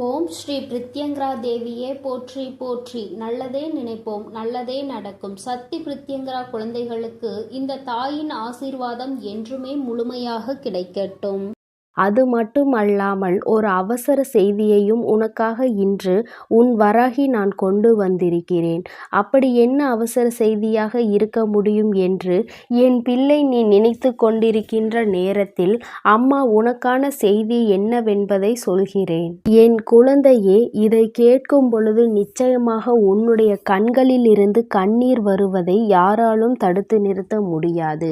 ஓம் ஸ்ரீ பிரித்யங்கரா தேவியே போற்றி போற்றி. நல்லதே நினைப்போம், நல்லதே நடக்கும். சக்தி பிரித்யங்கரா குழந்தைகளுக்கு இந்த தாயின் ஆசீர்வாதம் என்றுமே முழுமையாக கிடைக்கட்டும். அது மட்டுமல்லாமல் ஒரு அவசர செய்தியையும் உனக்காக இன்று உன் வராகி நான் கொண்டு வந்திருக்கிறேன். அப்படி என்ன அவசர செய்தியாக இருக்க முடியும் என்று என் பிள்ளை நீ நினைத்து கொண்டிருக்கின்ற நேரத்தில் அம்மா உனக்கான செய்தி என்னவென்பதை சொல்கிறேன். என் குழந்தையே, இதை கேட்கும் பொழுது நிச்சயமாக உன்னுடைய கண்களில் இருந்து கண்ணீர் வருவதை யாராலும் தடுத்து நிறுத்த முடியாது.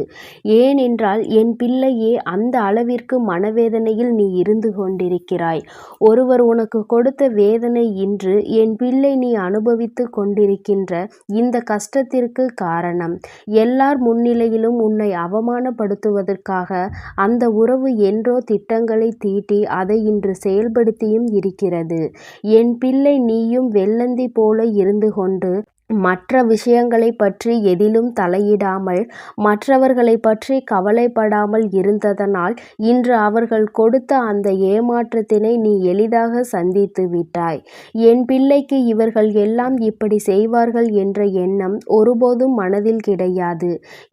ஏனென்றால் என் பிள்ளையே, அந்த அளவிற்கு மனவேதனையில் நீ இருந்து கொண்டிருக்கிறாய். ஒருவர் உனக்கு கொடுத்த வேதனை இன்று என் பிள்ளை நீ அனுபவித்து கொண்டிருக்கின்ற இந்த கஷ்டத்திற்கு காரணம். எல்லார் முன்னிலையிலும் உன்னை அவமானப்படுத்துவதற்காக அந்த உறவு என்றோ திட்டங்களை தீட்டி அதை இன்று செயல்படுத்தியும் இருக்கிறது. என் பிள்ளை, நீயும் வெள்ளந்தி போல இருந்து கொண்டு மற்ற விஷயங்களை பற்றி எதிலும் தலையிடாமல் மற்றவர்களை பற்றி கவலைப்படாமல் இருந்ததனால் இன்று அவர்கள் கொடுத்த அந்த ஏமாற்றத்தினை நீ எளிதாக சந்தித்து விட்டாய். என் பிள்ளைக்கு இவர்கள் எல்லாம் இப்படி செய்வார்கள் என்ற எண்ணம் ஒருபோதும் மனதில் கிடையாது.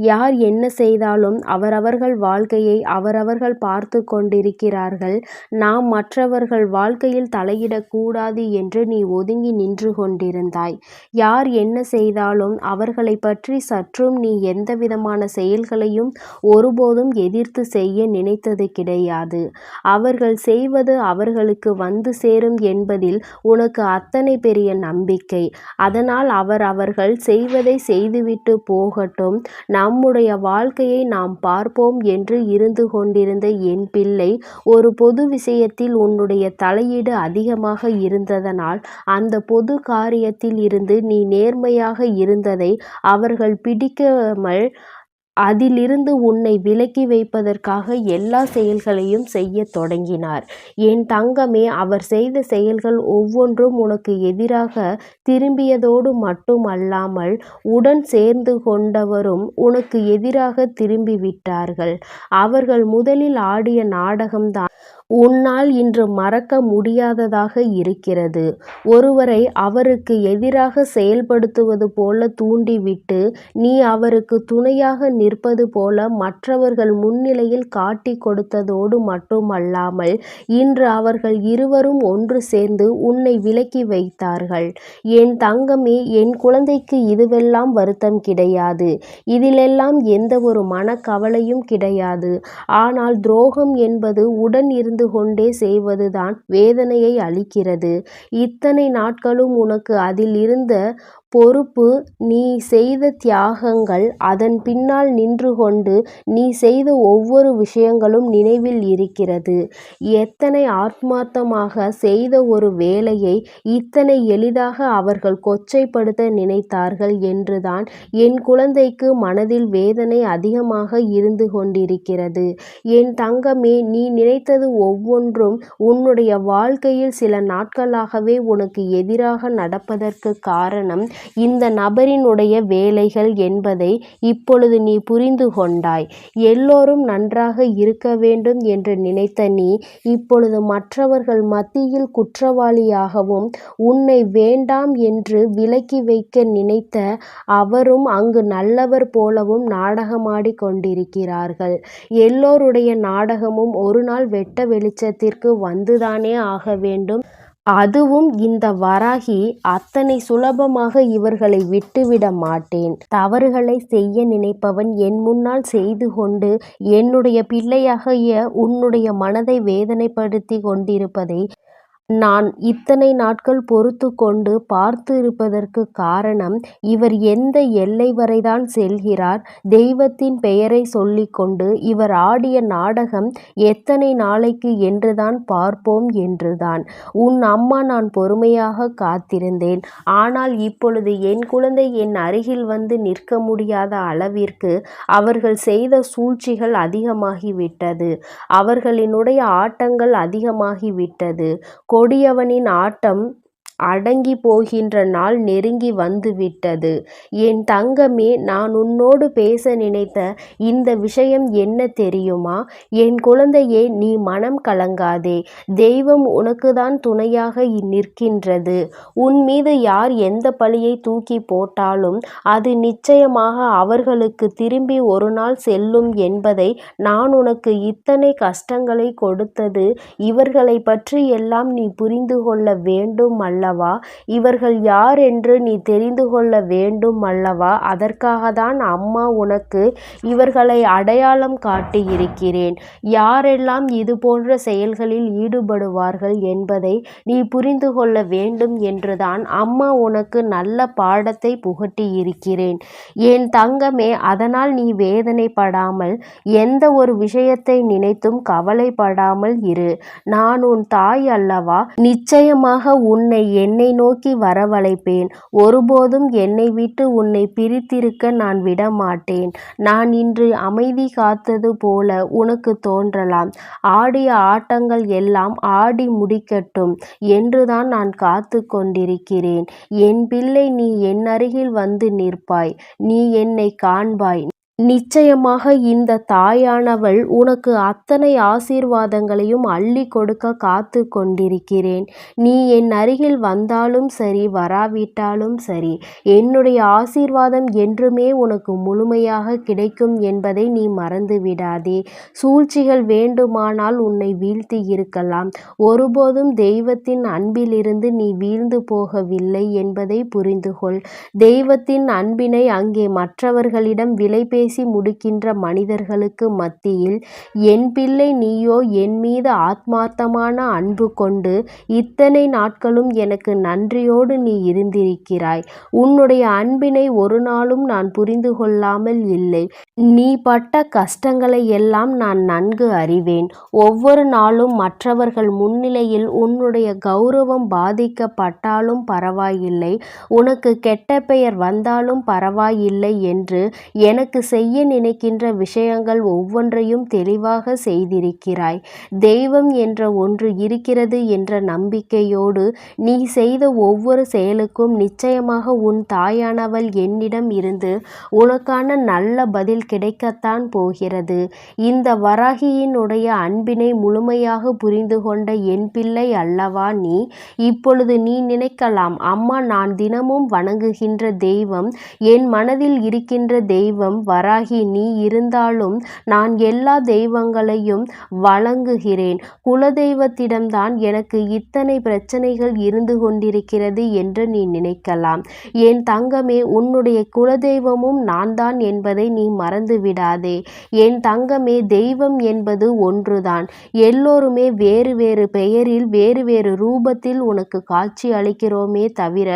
யார் என்ன செய்தாலும் அவரவர்கள் வாழ்க்கையை அவரவர்கள் பார்த்து கொண்டிருக்கிறார்கள். நாம் மற்றவர்கள் வாழ்க்கையில் தலையிடக்கூடாது என்று நீ ஒதுங்கி நின்று கொண்டிருந்தாய். யார் என்ன செய்தாலும் அவர்களை பற்றி சற்றும் நீ எந்தவிதமான செயல்களையும் ஒருபோதும் எதிர்த்து செய்ய நினைத்தது கிடையாது. அவர்கள் செய்வது அவர்களுக்கு வந்து சேரும் என்பதில் உனக்கு அத்தனை பெரிய நம்பிக்கை. அதனால் அவர்கள் செய்வதை செய்துவிட்டு போகட்டும், நம்முடைய வாழ்க்கையை நாம் பார்ப்போம் என்று இருந்து கொண்டிருந்த என் பிள்ளை, ஒரு பொது விஷயத்தில் உன்னுடைய தலையீடு அதிகமாக இருந்ததனால் அந்த பொது காரியத்தில் இருந்து நீ நேர்மையாக இருந்ததை அவர்கள் பிடிக்காமல் அதிலிருந்து உன்னை விலக்கி வைப்பதற்காக எல்லா செயல்களையும் செய்ய தொடங்கினார். என் தங்கமே, அவர் செய்த செயல்கள் ஒவ்வொன்றும் உனக்கு எதிராக திரும்பியதோடு மட்டுமல்லாமல் உடன் சேர்ந்து கொண்டவரும் உனக்கு எதிராக திரும்பிவிட்டார்கள். அவர்கள் முதலில் ஆடிய நாடகம்தான் உன்னால் இன்று மறக்க முடியாததாக இருக்கிறது. ஒருவரை அவருக்கு எதிராக செயல்படுத்துவது போல தூண்டிவிட்டு நீ அவருக்கு துணையாக நிற்பது போல மற்றவர்கள் முன்னிலையில் காட்டி கொடுத்ததோடு மட்டுமல்லாமல் இன்று அவர்கள் இருவரும் ஒன்று சேர்ந்து உன்னை விலக்கி வைத்தார்கள். என் தங்கமே, என் குழந்தைக்கு இதுவெல்லாம் வருத்தம் கிடையாது. இதிலெல்லாம் எந்த ஒரு மனக்கவலையும் கிடையாது. ஆனால் துரோகம் என்பது உடன் இருந்து கொண்டே செய்வதுதான் வேதனையை அளிக்கிறது. இத்தனை நாட்களும் உனக்கு அதில் இருந்த பொறுப்பு, நீ செய்த தியாகங்கள், அதன் பின்னால் நின்று கொண்டு நீ செய்த ஒவ்வொரு விஷயங்களும் நினைவில் இருக்கிறது. எத்தனை ஆத்மார்த்தமாக செய்த ஒரு வேலையை இத்தனை எளிதாக அவர்கள் கொச்சைப்படுத்த நினைத்தார்கள் என்றுதான் என் குழந்தைக்கு மனதில் வேதனை அதிகமாக இருந்து கொண்டிருக்கிறது. என் தங்கமே, நீ நினைத்தது ஒவ்வொன்றும் உன்னுடைய வாழ்க்கையில் சில நாட்களாகவே உனக்கு எதிராக நடப்பதற்கு காரணம் இந்த நபரினுடைய வேலைகள் என்பதை இப்பொழுது நீ புரிந்து கொண்டாய். எல்லோரும் நன்றாக இருக்க வேண்டும் என்று நினைத்த நீ இப்பொழுது மற்றவர்கள் மத்தியில் குற்றவாளியாகவும் உன்னை வேண்டாம் என்று விலக்கி வைக்க நினைத்த அவரும் அங்கு நல்லவர் போலவும் நாடகமாடி கொண்டிருக்கிறார்கள். எல்லோருடைய நாடகமும் ஒரு நாள் வெட்ட வெளிச்சத்திற்கு வந்துதானே ஆக வேண்டும். அதுவும் இந்த வராகி அத்தனை சுலபமாக இவர்களை விட்டுவிட மாட்டேன். தவறுகளை செய்ய நினைப்பவன் என் முன்னால் செய்து கொண்டு என்னுடைய பிள்ளையாகிய உன்னுடைய மனதை வேதனைப்படுத்தி கொண்டிருப்பதை நான் இத்தனை நாட்கள் பொறுத்து கொண்டு பார்த்து இருப்பதற்கு காரணம், இவர் எந்த எல்லை வரைதான் செல்கிறார், தெய்வத்தின் பெயரை சொல்லிக்கொண்டு இவர் ஆடிய நாடகம் எத்தனை நாளைக்கு என்றுதான் பார்ப்போம் என்றுதான். உன் அம்மா நான் பொறுமையாக காத்திருந்தேன். ஆனால் இப்பொழுது என் குழந்தை என் அருகில் வந்து நிற்க முடியாத அளவிற்கு அவர்கள் செய்த சூழ்ச்சிகள் அதிகமாகிவிட்டது. அவர்களினுடைய ஆட்டங்கள் அதிகமாகிவிட்டது. கொடியவனின் ஆட்டம் அடங்கி போகின்ற நாள் நெருங்கி வந்துவிட்டது. என் தங்கமே, நான் உன்னோடு பேச நினைத்த இந்த விஷயம் என்ன தெரியுமா? என் குழந்தையே, நீ மனம் கலங்காதே. தெய்வம் உனக்குதான் துணையாக நிற்கின்றது. உன் மீது யார் எந்த பழியை தூக்கி போட்டாலும் அது நிச்சயமாக அவர்களுக்கு திரும்பி ஒரு நாள் செல்லும் என்பதை நான் உனக்கு இத்தனை கஷ்டங்களை கொடுத்தது இவர்களை பற்றி எல்லாம் நீ புரிந்து கொள்ள வேண்டும் அல்லவா? இவர்கள் யார் என்று நீ தெரிந்து கொள்ள வேண்டும் அல்லவா? அதற்காகத்தான் அம்மா உனக்கு இவர்களை அடையாளம் காட்டியிருக்கிறேன். யாரெல்லாம் இது போன்ற செயல்களில் ஈடுபடுவார்கள் என்பதை நீ புரிந்து கொள்ள வேண்டும் என்றுதான் அம்மா உனக்கு நல்ல பாடத்தை புகட்டியிருக்கிறேன். என் தங்கமே, அதனால் நீ வேதனைப்படாமல் எந்த ஒரு விஷயத்தை நினைத்தும் கவலைப்படாமல் இரு. நான் உன் தாய் அல்லவா? நிச்சயமாக உன்னை என்னை நோக்கி வரவழைப்பேன். ஒருபோதும் என்னை விட்டு உன்னை பிரித்திருக்க நான் விடமாட்டேன். நான் இன்று அமைதி காத்தது போல உனக்கு தோன்றலாம். ஆடிய ஆட்டங்கள் எல்லாம் ஆடி முடிக்கட்டும் என்றுதான் நான் காத்து கொண்டிருக்கிறேன். என் பிள்ளை, நீ என் அருகில் வந்து நிற்பாய். நீ என்னை காண்பாய். நிச்சயமாக இந்த தாயானவள் உனக்கு அத்தனை ஆசீர்வாதங்களையும் அள்ளி கொடுக்க காத்து கொண்டிருக்கிறேன். நீ என் அருகில் வந்தாலும் சரி, வராவிட்டாலும் சரி, என்னுடைய ஆசீர்வாதம் என்றுமே உனக்கு முழுமையாக கிடைக்கும் என்பதை நீ மறந்து விடாதே. சூழ்ச்சிகள் வேண்டுமானால் உன்னை வீழ்த்தி இருக்கலாம். ஒருபோதும் தெய்வத்தின் அன்பிலிருந்து நீ வீழ்ந்து போகவில்லை என்பதை புரிந்து கொள். தெய்வத்தின் அன்பினை அங்கே மற்றவர்களிடம் விலை பேசி முடிக்கின்ற மனிதர்களுக்கு மத்தியில் என் பிள்ளை, நீயோ என் மீது ஆத்மார்த்தமான அன்பு கொண்டு இத்தனை நாட்களும் எனக்கு நன்றியோடு நீ இருந்திருக்கிறாய். உன்னுடைய அன்பினை ஒரு நாளும் நான் புரிந்து கொள்ளாமல் இல்லை. நீ பட்ட கஷ்டங்களை எல்லாம் நான் நன்கு அறிவேன். ஒவ்வொரு நாளும் மற்றவர்கள் முன்னிலையில் உன்னுடைய கௌரவம் பாதிக்கப்பட்டாலும் பரவாயில்லை, உனக்கு கெட்ட பெயர் வந்தாலும் பரவாயில்லை என்று எனக்கு செய்ய நினைக்கின்ற விஷயங்கள் ஒவ்வொன்றையும் தெளிவாக செய்திருக்கிறாய். தெய்வம் என்ற ஒன்று இருக்கிறது என்ற நம்பிக்கையோடு நீ செய்த ஒவ்வொரு செயலுக்கும் நிச்சயமாக உன் தாயானவள் என்னிடம் இருந்து உனக்கான நல்ல பதில் கிடைக்கத்தான் போகிறது. இந்த வராகியினுடைய அன்பினை முழுமையாக புரிந்து கொண்ட என் பிள்ளை அல்லவா நீ? இப்பொழுது நீ நினைக்கலாம், அம்மா, நான் தினமும் வணங்குகின்ற தெய்வம், என் மனதில் இருக்கின்ற தெய்வம் வராகி நீ இருந்தாலும் நான் எல்லா தெய்வங்களையும் வணங்குகிறேன். குலதெய்வத்திடம்தான் எனக்கு இத்தனை பிரச்சனைகள் இருந்து கொண்டிருக்கிறது என்று நீ நினைக்கலாம். என் தங்கமே, உன்னுடைய குலதெய்வமும் நான் தான் என்பதை நீ மறந்து விடாதே. என் தங்கமே, தெய்வம் என்பது ஒன்றுதான். எல்லோருமே வேறு வேறு பெயரில் வேறு வேறு ரூபத்தில் உனக்கு காட்சி அளிக்கிறோமே தவிர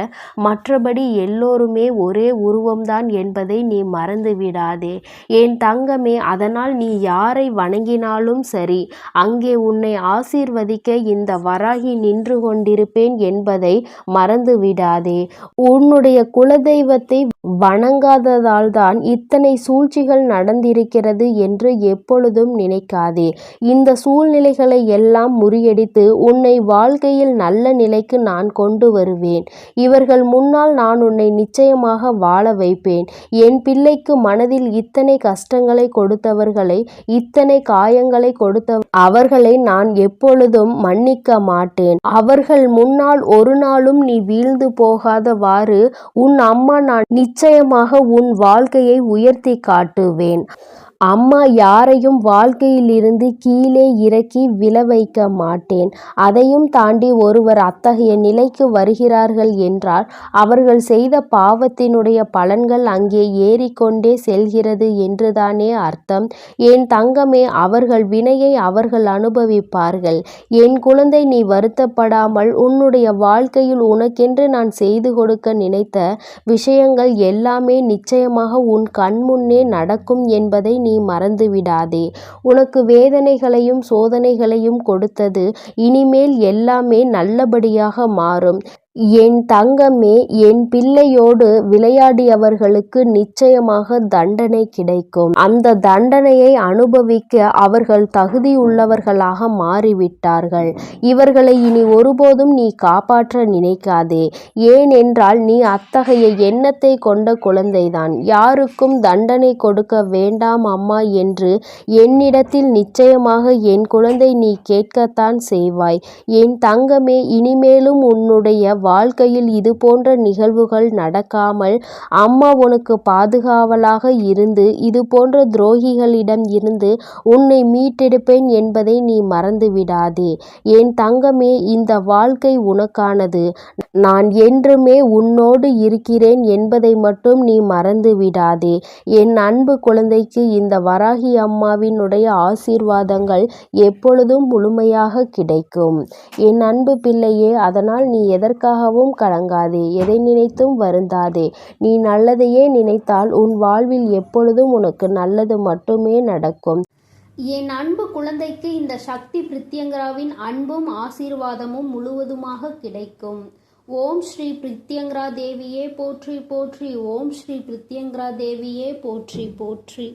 மற்றபடி எல்லோருமே ஒரே உருவம்தான் என்பதை நீ மறந்து விடாதே. என் தங்கமே, அதனால் நீ யாரை வணங்கினாலும் சரி, அங்கே உன்னை ஆசீர்வதிக்க இந்த வராகி நின்று கொண்டிருப்பேன் என்பதை மறந்து விடாதே. உன்னுடைய குலதெய்வத்தை வணங்காததால் தான் இத்தனை சூழ்ச்சிகள் நடந்திருக்கிறது என்று எப்பொழுதும் நினைக்காதே. இந்த சூழ்நிலைகளை எல்லாம் முறியடித்து உன்னை வாழ்க்கையில் நல்ல நிலைக்கு நான் கொண்டு வருவேன். இவர்கள் முன்னால் நான் உன்னை நிச்சயமாக வாழ வைப்பேன். என் பிள்ளைக்கு மனதில் இத்தனை கஷ்டங்களை கொடுத்தவர்களை, இத்தனை காயங்களை கொடுத்த அவர்களை நான் எப்பொழுதும் மன்னிக்க மாட்டேன். அவர்கள் முன்னால் ஒரு நாளும் நீ வீழ்ந்து போகாதவாறு உன் அம்மா நான் நிச்சயமாக உன் வாழ்க்கையை உயர்த்தி காட்டுவேன். அம்மா யாரையும் வாழ்க்கையிலிருந்து கீழே இறக்கி விழ வைக்க மாட்டேன். அதையும் தாண்டி ஒருவர் அத்தகைய நிலைக்கு வருகிறார்கள் என்றால் அவர்கள் செய்த பாவத்தினுடைய பலன்கள் அங்கே ஏறிக்கொண்டே செல்கிறது என்றுதானே அர்த்தம். என் தங்கமே, அவர்கள் வினையை அவர்கள் அனுபவிப்பார்கள். என் குழந்தை, நீ வருத்தப்படாமல் உன்னுடைய வாழ்க்கையில் உனக்கென்று நான் செய்து கொடுக்க நினைத்த விஷயங்கள் எல்லாமே நிச்சயமாக உன் கண்முன்னே நடக்கும் என்பதை நீ மறந்து விடாதே. உனக்கு வேதனைகளையும் சோதனைகளையும் கொடுத்தது இனிமேல் எல்லாமே நல்லபடியாக மாறும். என் தங்கமே, என் பிள்ளையோடு விளையாடியவர்களுக்கு நிச்சயமாக தண்டனை கிடைக்கும். அந்த தண்டனையை அனுபவிக்க அவர்கள் தகுதியுள்ளவர்களாக மாறிவிட்டார்கள். இவர்களை இனி ஒருபோதும் நீ காப்பாற்ற நினைக்காதே. ஏனென்றால் நீ அத்தகைய எண்ணத்தை கொண்ட குழந்தைதான். யாருக்கும் தண்டனை கொடுக்க வேண்டாம் அம்மா என்று என்னிடத்தில் நிச்சயமாக என் குழந்தை நீ கேட்கத்தான் செய்வாய். என் தங்கமே, இனிமேலும் உன்னுடைய வாழ்க்கையில் இது போன்ற நிகழ்வுகள் நடக்காமல் அம்மா உனக்கு பாதுகாவலாக இருந்து இது போன்ற துரோகிகளிடம் இருந்து உன்னை மீட்டெடுப்பேன் என்பதை நீ மறந்துவிடாதே. என் தங்கமே, இந்த வாழ்க்கை உனக்கானது. நான் என்றுமே உன்னோடு இருக்கிறேன் என்பதை மட்டும் நீ மறந்து விடாதே. என் அன்பு குழந்தைக்கு இந்த வராகி அம்மாவினுடைய ஆசீர்வாதங்கள் எப்பொழுதும் முழுமையாக கிடைக்கும். என் அன்பு பிள்ளையே, அதனால் நீ எதற்காகவும் கலங்காதே, எதை நினைத்தும் வருந்தாதே. நீ நல்லதையே நினைத்தால் உன் வாழ்வில் எப்பொழுதும் உனக்கு நல்லது மட்டுமே நடக்கும். என் அன்பு குழந்தைக்கு இந்த சக்தி பிரித்யங்கராவின் அன்பும் ஆசீர்வாதமும் முழுவதுமாக கிடைக்கும். ஓம் ஸ்ரீ பிரித்யங்கரா தேவியே போற்றி போற்றி. ஓம் ஸ்ரீ பிரித்யங்கரா தேவியே போற்றி போற்றி.